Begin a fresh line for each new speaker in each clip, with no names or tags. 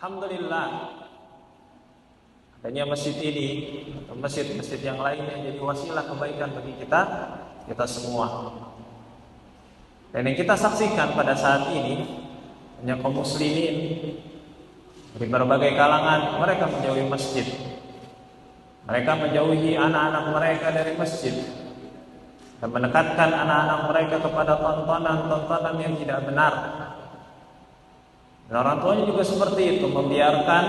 Alhamdulillah adanya masjid ini atau masjid-masjid yang lainnya jadi wasilah kebaikan bagi kita semua. Dan yang kita saksikan pada saat ini banyak kaum muslimin dari berbagai kalangan mereka menjauhi masjid. Mereka menjauhi anak-anak mereka dari masjid dan mendekatkan anak-anak mereka kepada tontonan-tontonan yang tidak benar. Dan orang tuanya juga seperti itu, membiarkan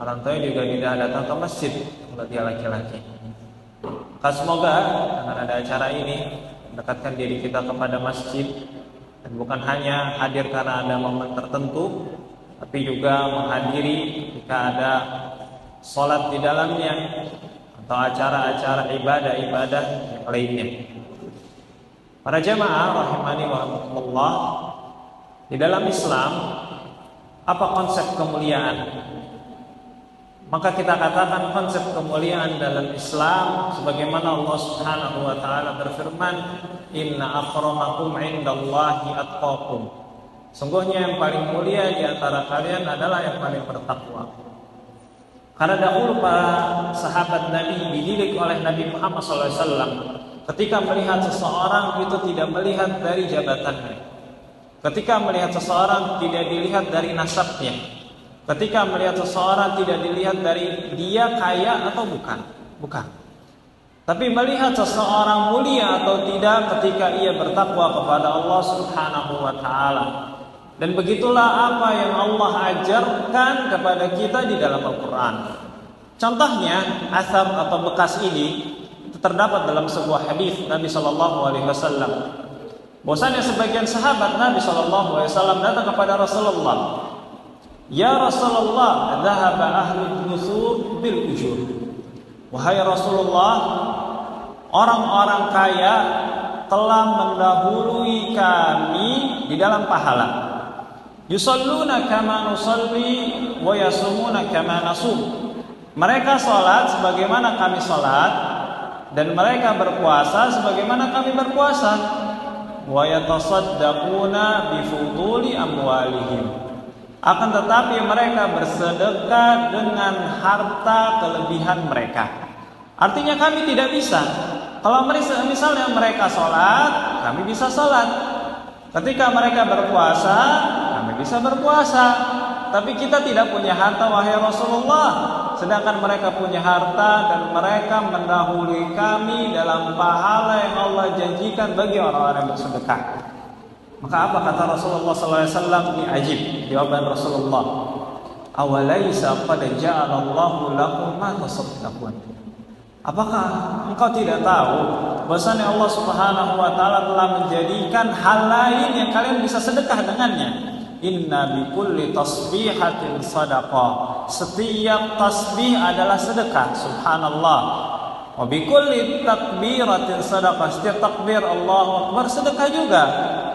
orang tuanya juga tidak datang ke masjid kalau dia laki-laki. Maka semoga dengan ada acara ini mendekatkan diri kita kepada masjid dan bukan hanya hadir karena ada momen tertentu, tapi juga menghadiri jika ada sholat di dalamnya atau acara-acara ibadah-ibadah yang lainnya. Para jamaah rahimani wa rahmatullah, di dalam Islam apa konsep kemuliaan? Maka kita katakan konsep kemuliaan dalam Islam sebagaimana Allah Subhanahu wa taala berfirman, "Inna akramakum 'indallahi atqakum." Sungguhnya yang paling mulia di antara kalian adalah yang paling bertakwa. Karena dahulu para sahabat Nabi dididik oleh Nabi Muhammad SAW. Ketika melihat seseorang itu tidak melihat dari jabatannya. Ketika melihat seseorang tidak dilihat dari nasabnya. Ketika melihat seseorang tidak dilihat dari dia kaya atau bukan. Tapi melihat seseorang mulia atau tidak ketika ia bertakwa kepada Allah Subhanahu wa taala. Dan begitulah apa yang Allah ajarkan kepada kita di dalam Al-Quran. Contohnya, asar atau bekas ini terdapat dalam sebuah hadis Nabi SAW. Bahwasanya sebagian sahabat Nabi SAW datang kepada Rasulullah. Ya Rasulullah, dhahaba ahlul nusur bil ujur. Wahai Rasulullah, orang-orang kaya telah mendahului kami di dalam pahala. Yusalluna kama nusalli wa yasumuna kama nasum. Mereka salat sebagaimana kami salat dan mereka berpuasa sebagaimana kami berpuasa. Wa yatasaddaquna bi fuduli amwalihim. Akan tetapi mereka bersedekah dengan harta kelebihan mereka. Artinya kami tidak bisa. Kalau misalnya mereka salat, kami bisa salat. Ketika mereka berpuasa, kami bisa berpuasa. Tapi kita tidak punya harta wahai Rasulullah. Sedangkan mereka punya harta dan mereka mendahului kami dalam pahala yang Allah janjikan bagi orang-orang yang bersedekah. Maka apa kata Rasulullah SAW? Ini ajib jawaban Rasulullah. Awalaysa qad ja'alallahu lakum ma tasaddaqun. Apakah engkau tidak tahu bahwasanya Allah Subhanahu wa taala telah menjadikan hal lain yang kalian bisa sedekah dengannya? Inna bikulli tasbihatin sadaqah. Setiap tasbih adalah sedekah. Subhanallah. Wa bikulli takbiratin sadaqah. Setiap takbir Allahu Akbar sedekah juga.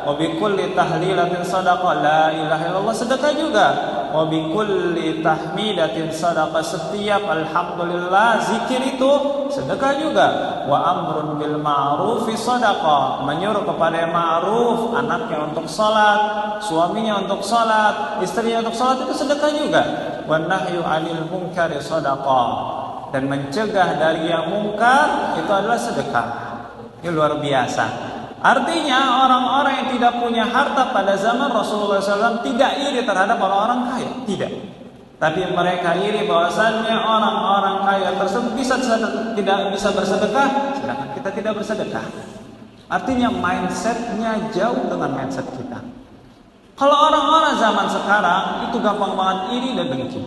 Wa bikulli tahlilatin sadaqah. La ilaha illallah sedekah juga. Wa bikulli tahmidatin sadaqah. Setiap alhamdulillah zikir itu sedekah juga. Wa amrun bil ma'rufi sadaqah. Menyuruh kepada yang ma'ruf, anaknya untuk salat, suaminya untuk salat, istrinya untuk salat itu sedekah juga. Wa nahyu 'anil munkari sadaqah. Dan mencegah dari yang mungkar itu adalah sedekah. Ini luar biasa. Artinya orang-orang yang tidak punya harta pada zaman Rasulullah SAW tidak iri terhadap orang-orang kaya, tidak. Tapi mereka iri bahwasannya orang-orang kaya tersebut tidak bisa bersedekah, sedangkan kita tidak bersedekah. Artinya mindsetnya jauh dengan mindset kita. Kalau orang-orang zaman sekarang itu gampang banget iri dan dengki.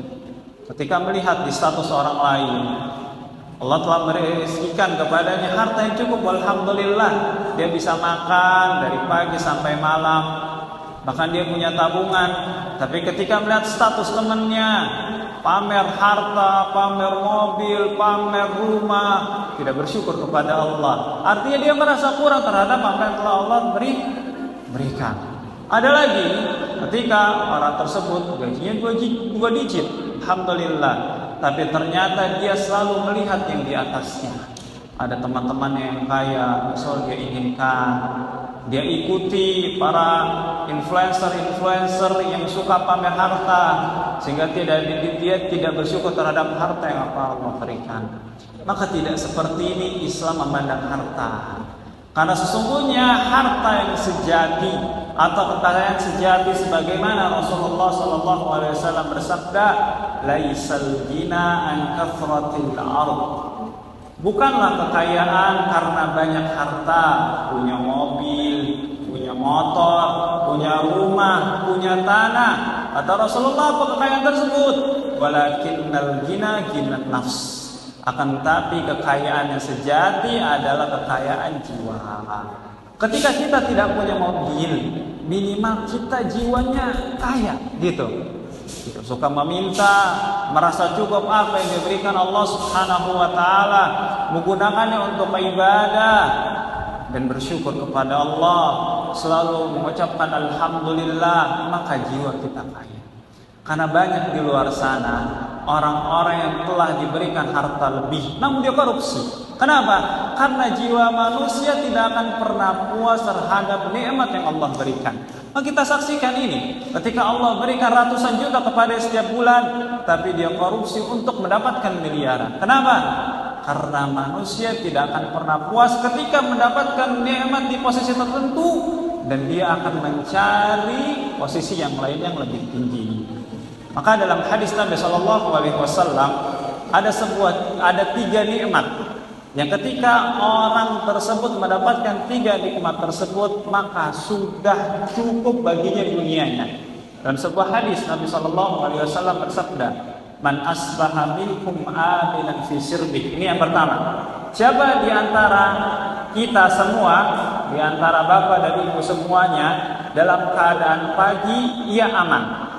Ketika melihat di status orang lain, Allah telah merezekikan kepadanya harta yang cukup, alhamdulillah. Dia bisa makan dari pagi sampai malam, bahkan dia punya tabungan. Tapi ketika melihat status temannya, pamer harta, pamer mobil, pamer rumah, tidak bersyukur kepada Allah. Artinya dia merasa kurang terhadap apa yang telah Allah berikan. Ada lagi ketika orang tersebut gajinya 2 digit, alhamdulillah. Tapi ternyata dia selalu melihat yang di atasnya. Ada teman-temannya yang kaya, misal dia inginkan dia ikuti para influencer yang suka pamer harta, sehingga dia tidak bersyukur terhadap harta yang Allah berikan. Maka tidak seperti ini Islam memandang harta. Karena sesungguhnya harta yang sejati atau kekayaan sejati, sebagaimana Rasulullah SAW bersabda, laisal ghina an kathratil ard. Bukanlah kekayaan karena banyak harta, punya mobil, punya motor, punya rumah, punya tanah. Kata Rasulullah, apa kekayaan tersebut? Walakinnal ghina ghinat nafs. Akan tetapi kekayaan yang sejati adalah kekayaan jiwa. Ketika kita tidak punya mobil, minimal kita jiwanya kaya, gitu. Suka meminta, merasa cukup apa yang diberikan Allah Subhanahu wa taala, menggunakannya untuk ibadah dan bersyukur kepada Allah, selalu mengucapkan alhamdulillah, maka jiwa kita kaya. Karena banyak di luar sana orang-orang yang telah diberikan harta lebih, namun dia korupsi. Kenapa? Karena jiwa manusia tidak akan pernah puas terhadap nikmat yang Allah berikan. Nah, kita saksikan ini, ketika Allah berikan ratusan juta kepada setiap bulan, tapi dia korupsi untuk mendapatkan miliaran. Kenapa? Karena manusia tidak akan pernah puas ketika mendapatkan nikmat di posisi tertentu, dan dia akan mencari posisi yang lain yang lebih tinggi. Maka dalam hadis Nabi SAW ada 3 nikmat yang ketika orang tersebut mendapatkan 3 nikmat tersebut, maka sudah cukup baginya dunianya. Dalam sebuah hadis Nabi SAW bersabda, man asbaha minkum aminan fi sirbih. Ini yang pertama. Siapa di antara kita semua, di antara bapak dan ibu semuanya, dalam keadaan pagi ia aman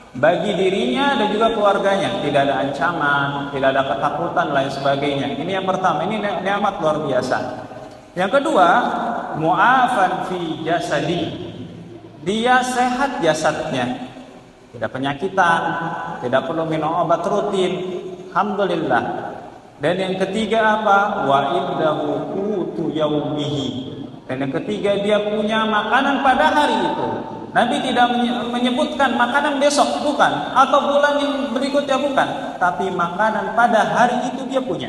bagi dirinya dan juga keluarganya, tidak ada ancaman, tidak ada ketakutan lain sebagainya. Ini yang pertama, ini nikmat luar biasa. Yang kedua, mu'afan fi jasadi. Dia sehat jasadnya, tidak penyakitan, tidak perlu minum obat rutin. Alhamdulillah. Dan yang ketiga apa? Wa indahu qutu yaumihi. Dan yang ketiga, dia punya makanan pada hari itu. Nabi tidak menyebutkan makanan besok, bukan, atau bulan yang berikutnya, bukan, tapi makanan pada hari itu dia punya.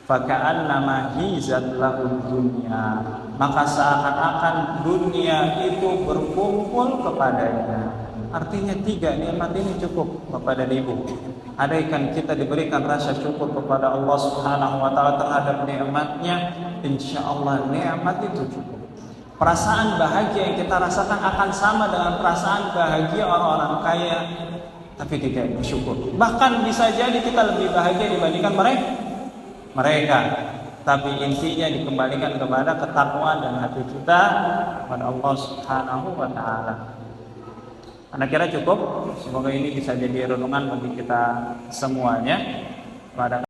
Faka'annama hizat lahu dunya, maka seakan-akan dunia itu berkumpul kepadanya. Artinya 3 nikmat ini cukup kepada ibu. Andaikan kita diberikan rasa syukur kepada Allah Subhanahu wa taala terhadap nikmatnya, insyaallah nikmat itu cukup. Perasaan bahagia yang kita rasakan akan sama dengan perasaan bahagia orang-orang kaya, tapi tidak bersyukur. Bahkan bisa jadi kita lebih bahagia dibandingkan mereka. Tapi intinya dikembalikan kepada ketakwaan dan hati kita kepada Allah Subhanahu wa taala. Anda kira cukup? Semoga ini bisa jadi renungan bagi kita semuanya. Pada